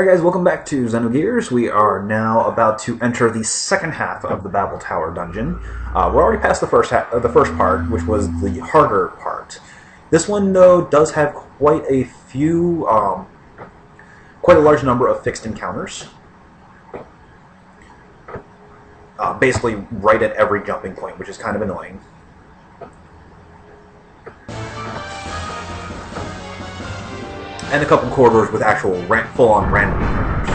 Alright guys, welcome back to Xenogears. We are now about to enter the second half of the Babel Tower dungeon. We're already past the first part, which was the harder part. This one, though, does have quite a few, quite a large number of fixed encounters. Basically right at every jumping point, which is kind of annoying. And a couple corridors with actual full-on random encounters.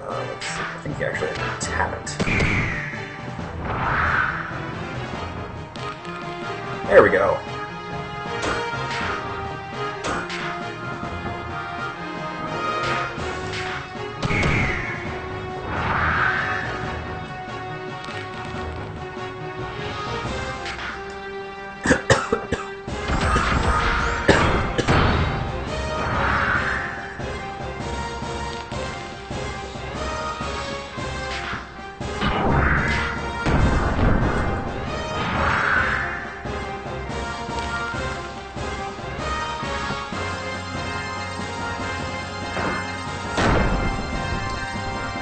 Let's see, I think you actually have to tap it. There we go.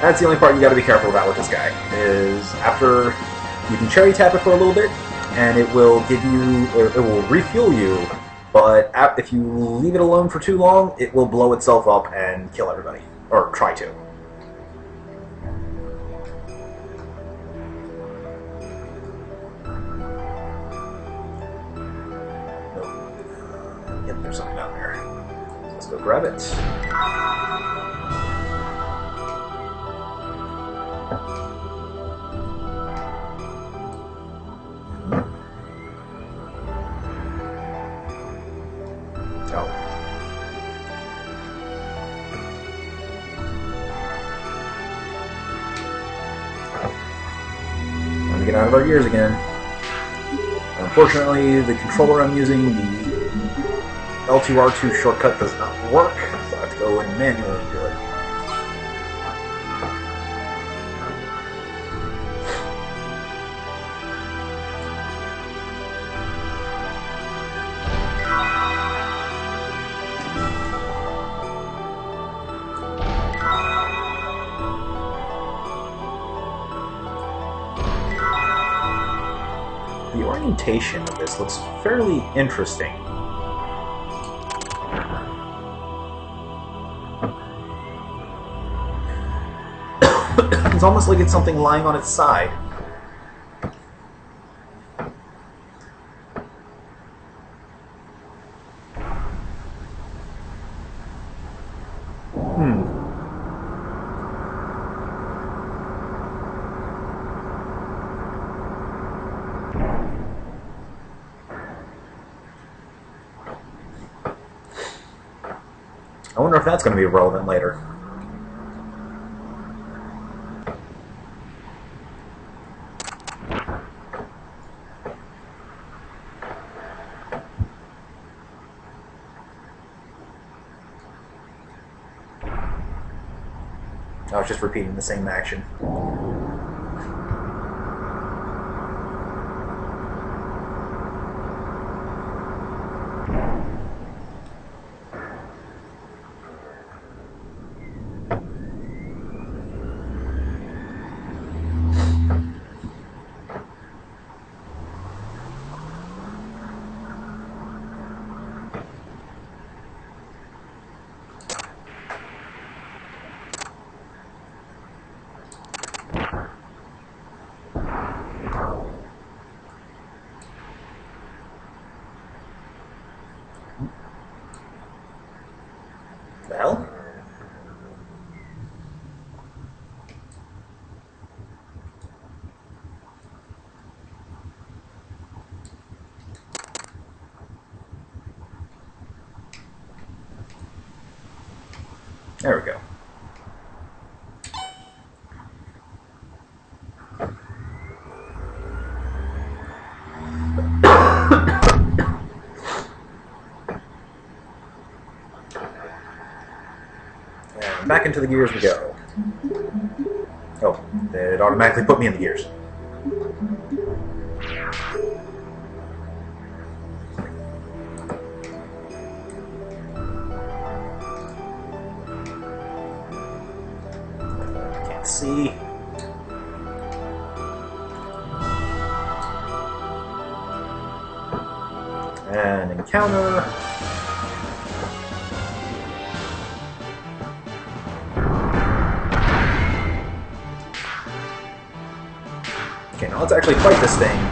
That's the only part you got to be careful about with this guy, is after you can cherry tap it for a little bit, and it will give you, it will refuel you, but if you leave it alone for too long, it will blow itself up and kill everybody, or try to. Nope. Yep, there's something down there. So let's go grab it. Get out of our gears again. Unfortunately, the controller I'm using, the L2R2 shortcut, does not work, so I have to go and manually do it. The orientation of this looks fairly interesting. It's almost like it's something lying on its side. I wonder if that's going to be relevant later. I was just repeating the same action. Well? There we go. And back into the gears we go. Oh, it automatically put me in the gears. And encounter. Okay, now let's actually fight this thing.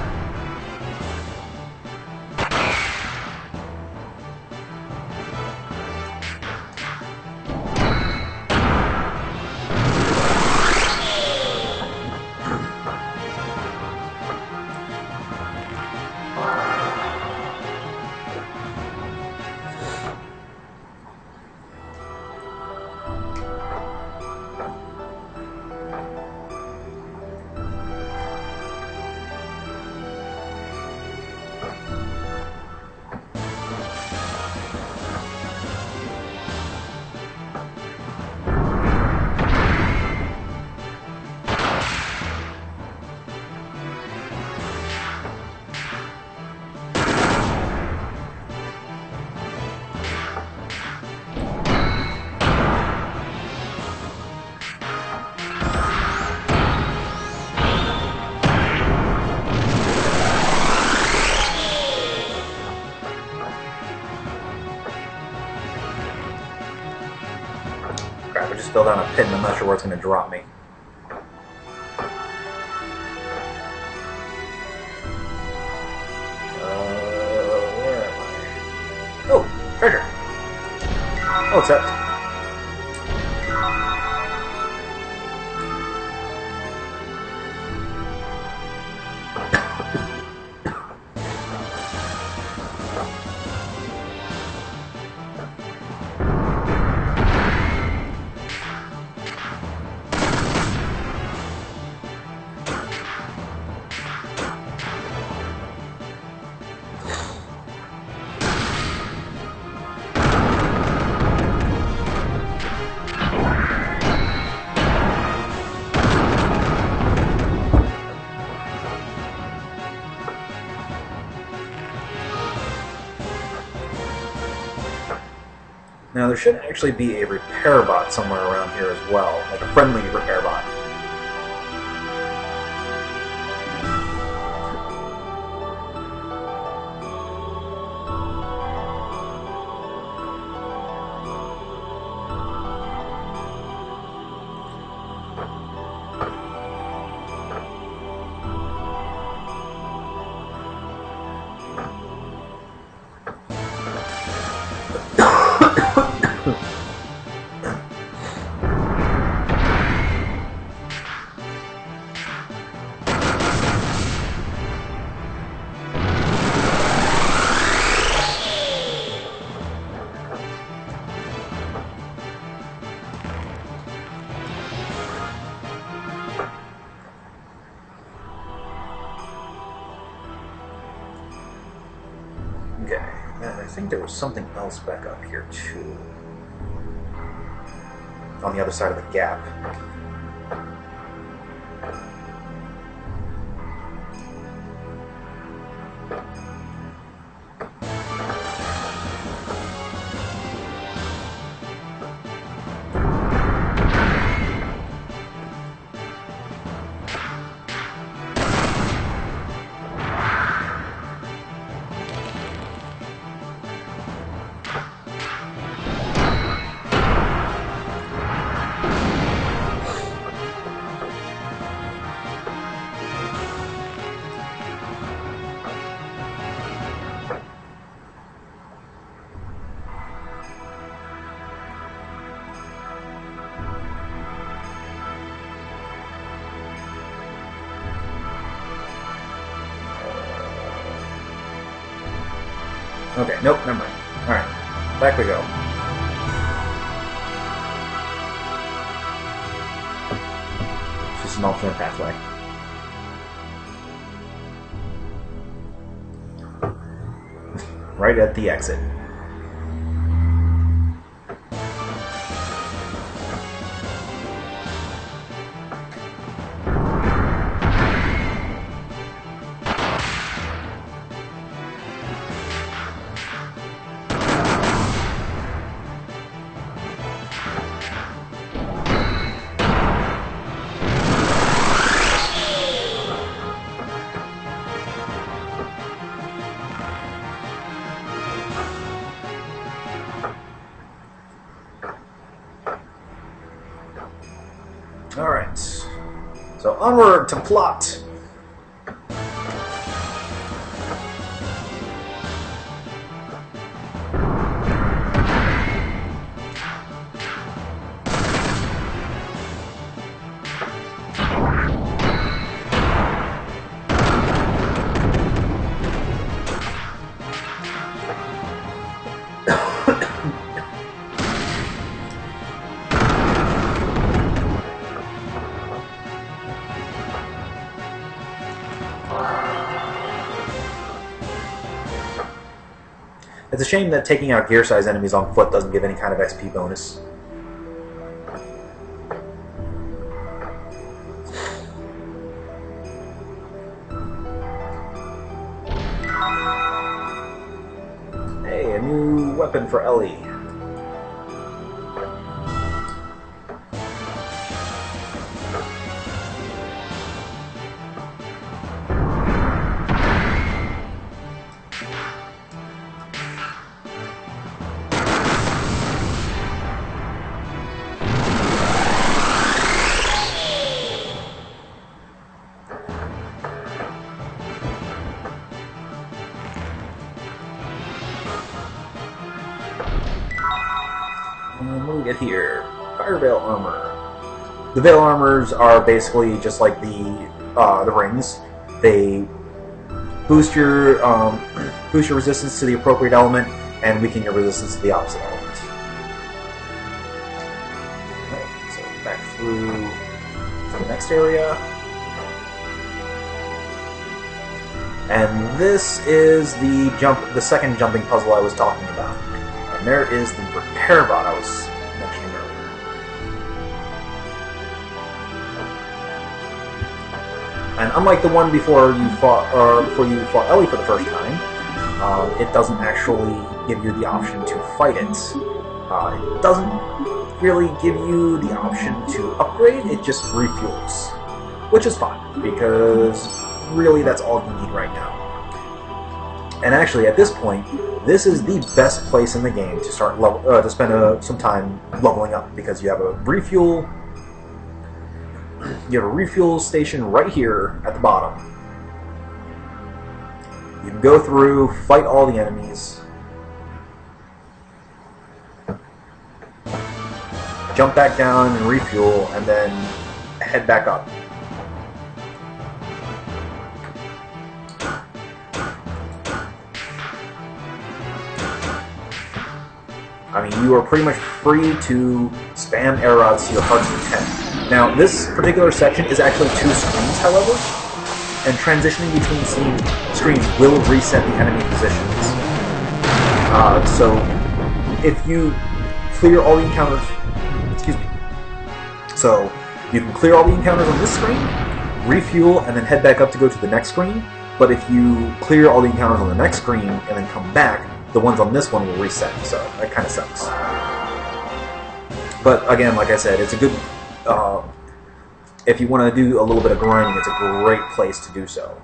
Crap, I just fell down a pit and I'm not sure where it's going to drop me. Where am I? Oh, treasure. I'll accept. Now, there should actually be a repair bot somewhere around here as well, like a friendly repair bot. Okay, and I think there was something else back up here too. On the other side of the gap. Okay, nope, never mind. Alright, back we go. It's just an alternate pathway. Right at the exit. onward to plot! It's a shame that taking out gear-sized enemies on foot doesn't give any kind of XP bonus. Hey, a new weapon for Ellie. What do we get here? Fire Veil Armor. The Veil Armors are basically just like the rings. They boost your resistance to the appropriate element and weaken your resistance to the opposite element. Right, so back through to the next area. And this is the second jumping puzzle I was talking about. And there is the repair bot I was mentioning earlier. And unlike the one before you fought Ellie for the first time, it doesn't actually give you the option to fight it. It doesn't really give you the option to upgrade, it just refuels. Which is fine, because really that's all you need right now. And actually, at this point, this is the best place in the game to start to spend some time leveling up, because you have a refuel. You have a refuel station right here at the bottom. You can go through, fight all the enemies, jump back down and refuel, and then head back up. I mean, you are pretty much free to spam air rods to your heart's content. Now, this particular section is actually 2 screens, however, and transitioning between screens will reset the enemy positions. So, if you clear all the encounters... Excuse me. So, you can clear all the encounters on this screen, refuel, and then head back up to go to the next screen. But if you clear all the encounters on the next screen and then come back, the ones on this one will reset, so that kind of sucks. But again, like I said, it's a good... if you want to do a little bit of grinding, it's a great place to do so.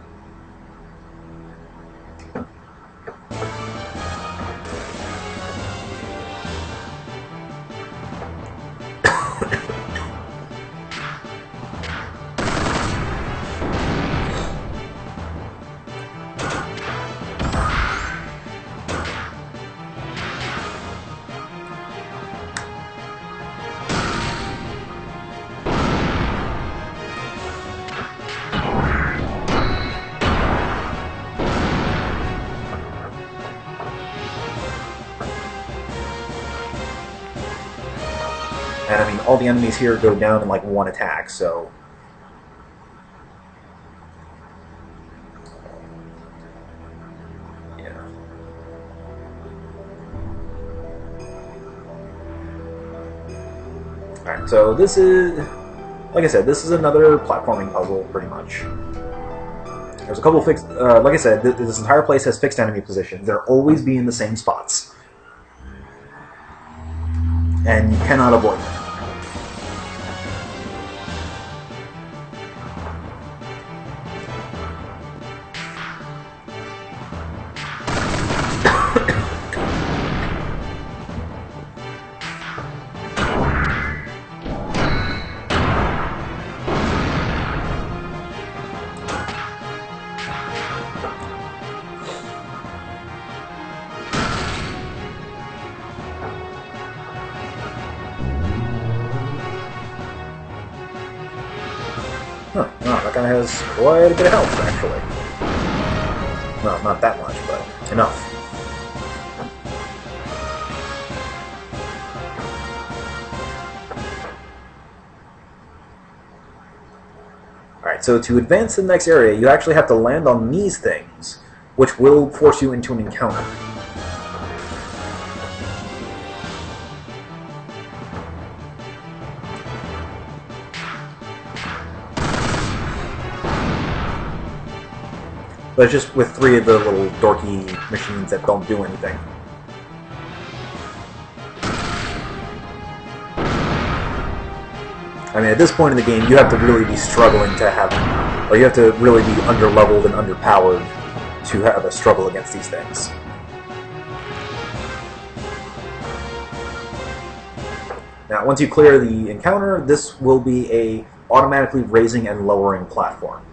And I mean, all the enemies here go down in like one attack, so... yeah. Alright, so this is... like I said, this is another platforming puzzle, pretty much. There's a couple fixed... like I said, this entire place has fixed enemy positions. They'll always be in the same spots. And you cannot avoid them. Huh, no, that guy has quite a bit of health, actually. No, not that much, but enough. Alright, so to advance to the next area, you actually have to land on these things, which will force you into an encounter. But it's just with 3 of the little dorky machines that don't do anything. I mean, at this point in the game, you have to really be struggling to have, or you have to really be underleveled and underpowered to have a struggle against these things. Now, once you clear the encounter, this will be a automatically raising and lowering platform.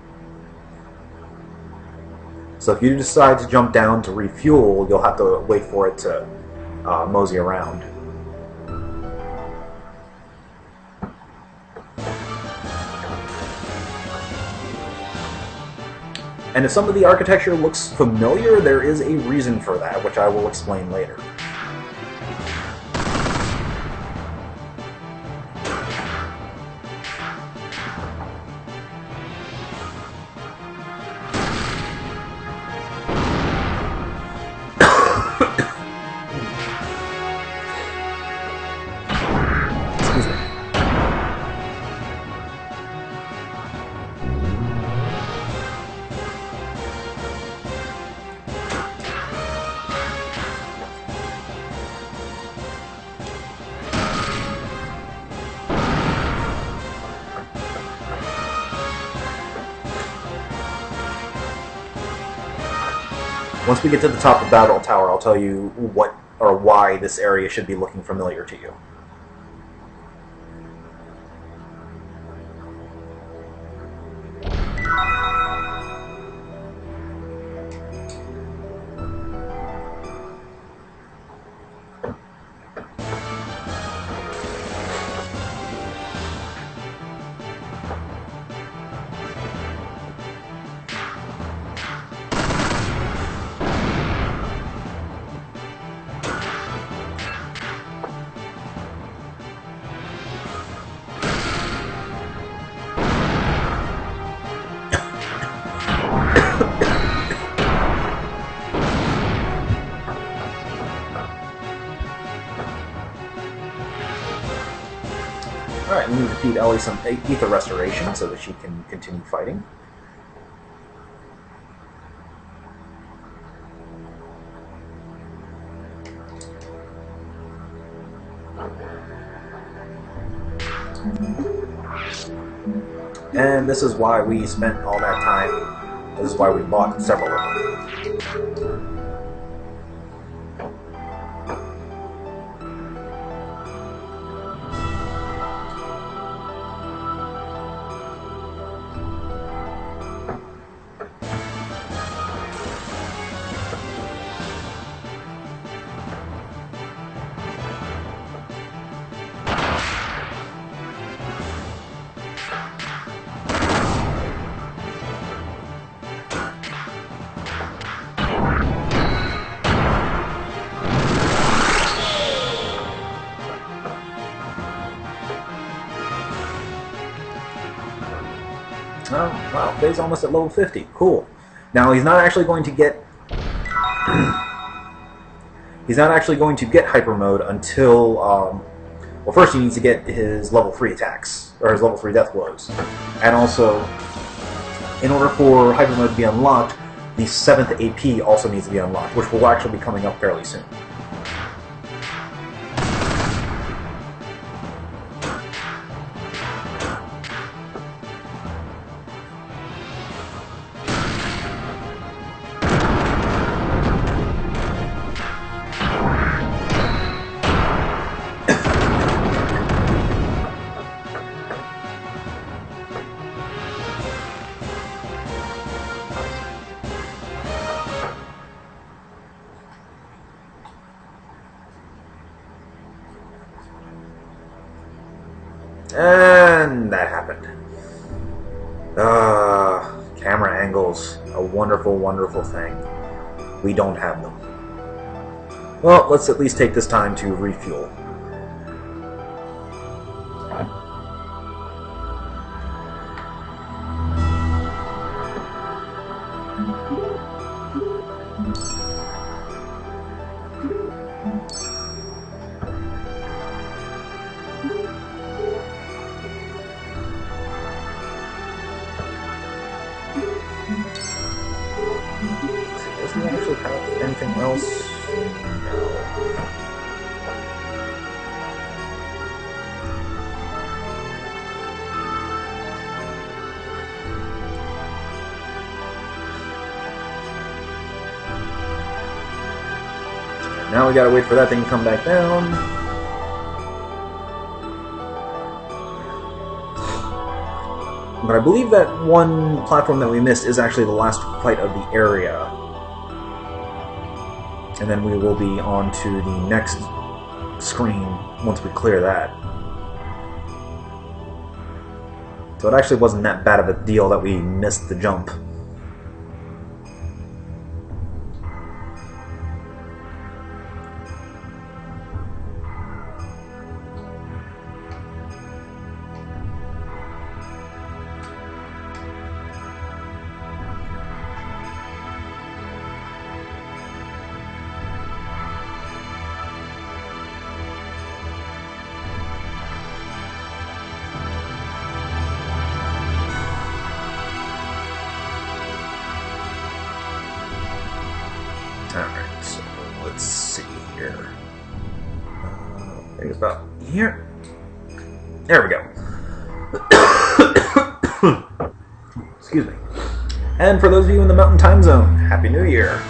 So if you decide to jump down to refuel, you'll have to wait for it to mosey around. And if some of the architecture looks familiar, there is a reason for that, which I will explain later. Once we get to the top of Babel Tower, I'll tell you what or why this area should be looking familiar to you. Alright, we need to feed Ellie some ether restoration so that she can continue fighting. And this is why we spent all that time. This is why we bought several of them. Oh, wow, Faye's almost at level 50. Cool. Now, he's not actually going to get... he's not actually going to get Hyper Mode until... well, first he needs to get his level 3 attacks, or his level 3 death blows. And also, in order for Hyper Mode to be unlocked, the 7th AP also needs to be unlocked, which will actually be coming up fairly soon. And that happened. Camera angles. A wonderful, wonderful thing. We don't have them. Well, let's at least take this time to refuel. Doesn't it actually have anything else? Now we gotta wait for that thing to come back down. But I believe that one platform that we missed is actually the last fight of the area. And then we will be on to the next screen once we clear that. So it actually wasn't that bad of a deal that we missed the jump. Alright, so let's see here. I think it's about here. There we go. Excuse me. And for those of you in the Mountain Time Zone, Happy New Year.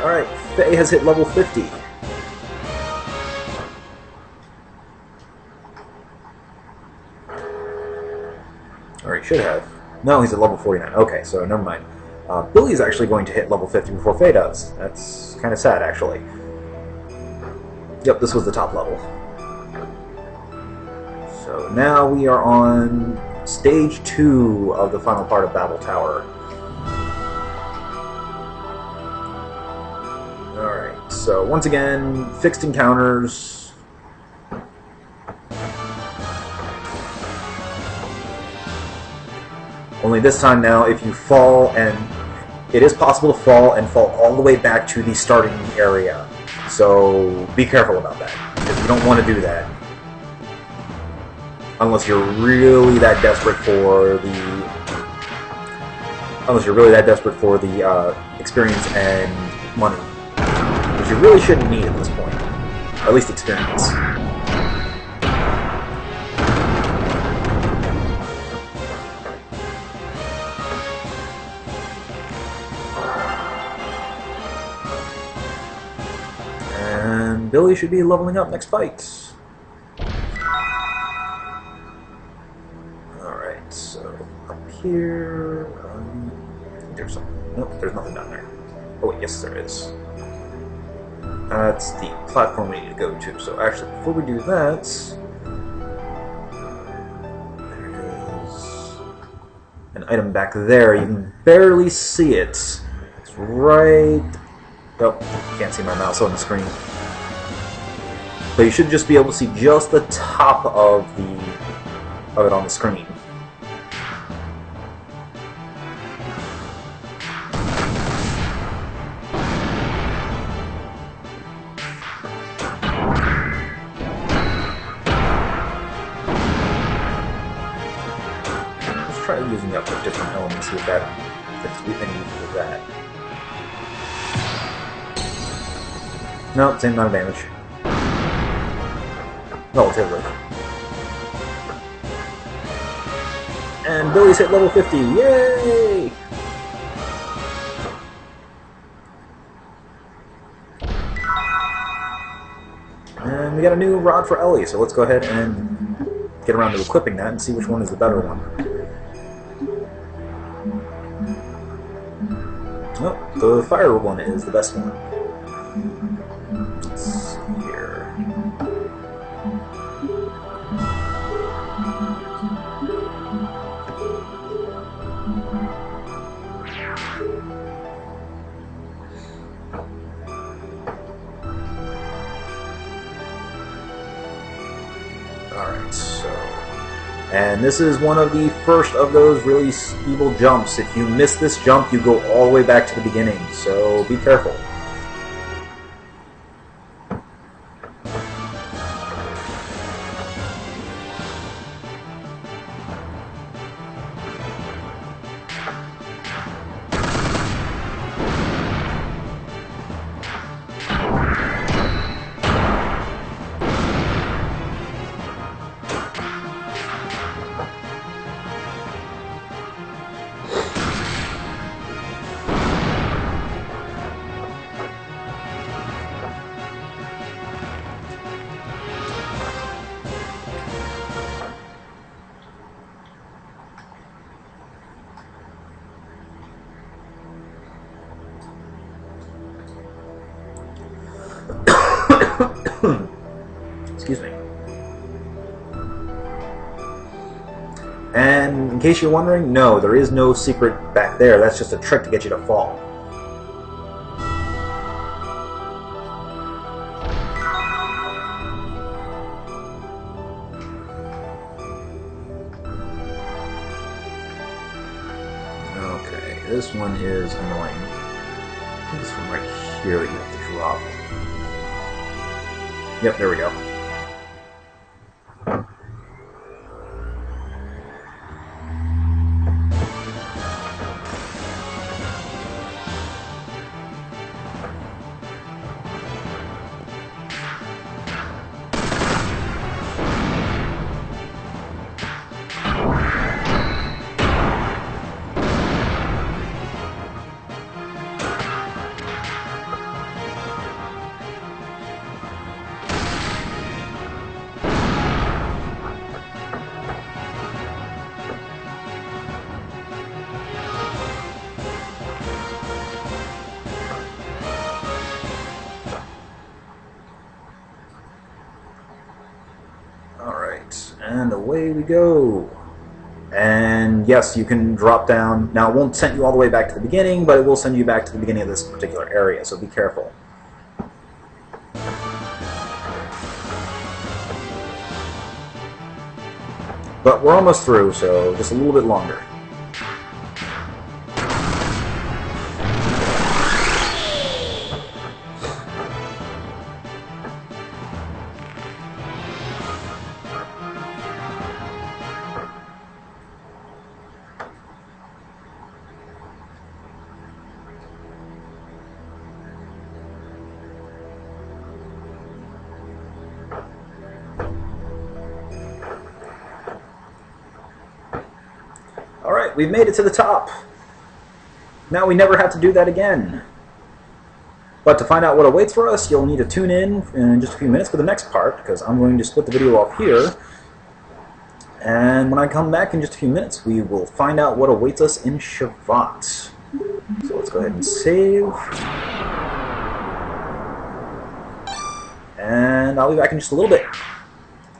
Alright, Faye has hit level 50. Or he should have. No, he's at level 49. Okay, so never mind. Billy's actually going to hit level 50 before Faye does. That's kind of sad, actually. Yep, this was the top level. So now we are on stage 2 of the final part of Babel Tower. Alright, so once again, fixed encounters. Only this time now, if you fall, and it is possible to fall and fall all the way back to the starting area. So be careful about that, because you don't want to do that. Unless you're really that desperate for the experience and money. Which you really shouldn't need at this point. Or at least experience. And Billy should be leveling up next fight. Alright, so up here... there's something. Nope, there's nothing down there. Oh wait, yes there is. That's the platform we need to go to. So actually, before we do that, there is an item back there. You can barely see it. It's right... Oh, can't see my mouse on the screen. But you should just be able to see just the top of it on the screen. Let's try using up a different element, see if that fits any use of that. No, same amount of damage. Relatively. And Billy's hit level 50. Yay! And we got a new rod for Ellie, so let's go ahead and get around to equipping that and see which one is the better one. Oh, the fire one is the best one. Let's see here. Alright, so... And this is one of the first of those really evil jumps. If you miss this jump, you go all the way back to the beginning, so be careful. Excuse me. And in case you're wondering, no, there is no secret back there. That's just a trick to get you to fall. Okay, this one is annoying. I think it's from right here that you have to drop. Yep, there we go. And away we go. And yes, you can drop down. Now, it won't send you all the way back to the beginning, but it will send you back to the beginning of this particular area, so be careful. But we're almost through, so just a little bit longer. Alright, we've made it to the top. Now we never have to do that again. But to find out what awaits for us, you'll need to tune in just a few minutes for the next part, because I'm going to split the video off here. And when I come back in just a few minutes, we will find out what awaits us in Shavat. So let's go ahead and save. And I'll be back in just a little bit.